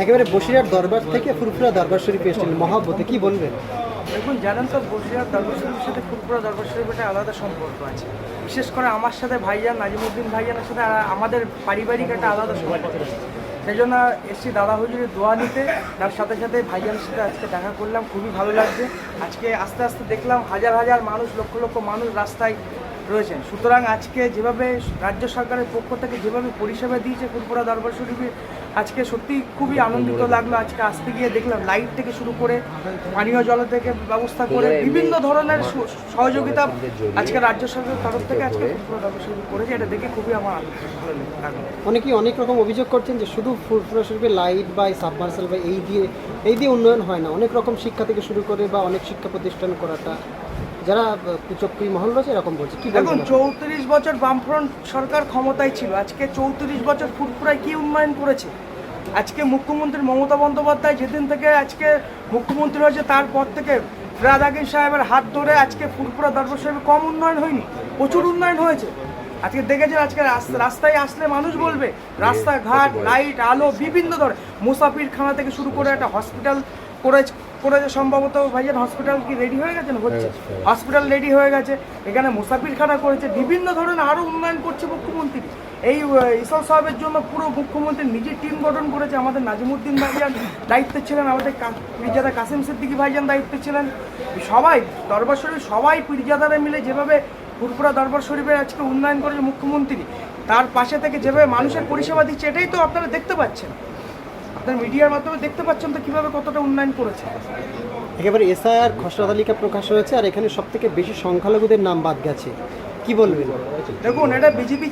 একেবারে বসিরহাট দরবার থেকে ফুরফুরা দরবার শরীফে এসেছেন মহাব্বতে, কি বলবেন? দেখুন, জানেন তো বসিরহাট দরবার শরীফের সাথে ফুরফুরা দরবার শরীফের একটা আলাদা সম্পর্ক আছে। বিশেষ করে আমার সাথে ভাইজান নাজিমুদ্দিন ভাইজানের সাথে আমাদের পারিবারিক একটা আলাদা সম্পর্ক আছে। সেই জন্য এসছি দাদা হুজুরের দোয়া নিতে। তার সাথে সাথে ভাইজানের সাথে আজকে দেখা করলাম, খুবই ভালো লাগছে। আজকে আস্তে আস্তে দেখলাম হাজার হাজার মানুষ, লক্ষ লক্ষ মানুষ রাস্তায় রয়েছেন। সুতরাং আজকে যেভাবে রাজ্য সরকারের পক্ষ থেকে যেভাবে পরিষেবা দিয়েছে ফুরফুরা দরবার শরীফে, আজকে সত্যি খুবই আনন্দিত লাগলো। আজকে আসতে গিয়ে দেখলাম লাইট থেকে শুরু করে পানীয় জল থেকে ব্যবস্থা করে বিভিন্ন ধরনের সহযোগিতা আজকে রাজ্য সরকারের তরফ থেকে আজকে ফুরফুরা দরবার শরীফ করেছে। এটা দেখে খুবই আমার ভালো লাগলো। অনেকেই অনেক রকম অভিযোগ করছেন যে শুধু ফুরফুরা শরীফে লাইট বা সাবমার্সাল বা এই দিয়ে উন্নয়ন হয় না, অনেক রকম শিক্ষা থেকে শুরু করে বা অনেক শিক্ষা প্রতিষ্ঠান করাটা যারা কুচক্রী মহল রয়েছে এরকম বলছে। কি দেখুন, 34 বছর বামফ্রন্ট সরকার ক্ষমতায় ছিল। আজকে 34 বছর ফুরফুরায় কি উন্নয়ন করেছে? আজকে মুখ্যমন্ত্রী মমতা বন্দ্যোপাধ্যায় যেদিন থেকে আজকে মুখ্যমন্ত্রী হয়েছে তারপর থেকে ফিরহাদ সাহেবের হাত ধরে আজকে ফুরফুরা দরবার শরীফে কম উন্নয়ন হয়নি, প্রচুর উন্নয়ন হয়েছে। আজকে দেখেছেন, আজকে রাস্তায় আসলে মানুষ বলবে রাস্তাঘাট, লাইট, আলো, বিভিন্ন ধরনের মুসাফিরখানা থেকে শুরু করে একটা হসপিটাল করেছে সম্ভবত ভাইজান। হসপিটাল কি রেডি হয়ে গেছে? হচ্ছে হসপিটাল রেডি হয়ে গেছে। এখানে মুসাফিরখানা করেছে, বিভিন্ন ধরনের আরও উন্নয়ন করছে মুখ্যমন্ত্রী। এই ইসল সাহেবের জন্য পুরো মুখ্যমন্ত্রী নিজের টিম গঠন করেছে। আমাদের নাজিমুদ্দিন ভাইজান দায়িত্বে ছিলেন, আমাদের পীরজাদা কাসিম সিদ্দিকী ভাইজান দায়িত্বে ছিলেন। সবাই দরবার শরীফ, সবাই পীরজাদারা মিলে যেভাবে ফুরফুরা দরবার শরীফের আজকে উন্নয়ন করেছে মুখ্যমন্ত্রী, তার পাশে থেকে যেভাবে মানুষের পরিষেবা দিচ্ছে, এটাই তো আপনারা দেখতে পাচ্ছেন। আপনার মিডিয়ার মাধ্যমে দেখতে পাচ্ছেন তো কীভাবে কতটা উন্নয়ন করেছে। একেবারে এসআইআর খসড়া তালিকা প্রকাশ হয়েছে আর এখানে সবথেকে বেশি সংখ্যালঘুদের নাম বাদ গেছে, কি বলবেন? দেখুন, এটা বিজেপি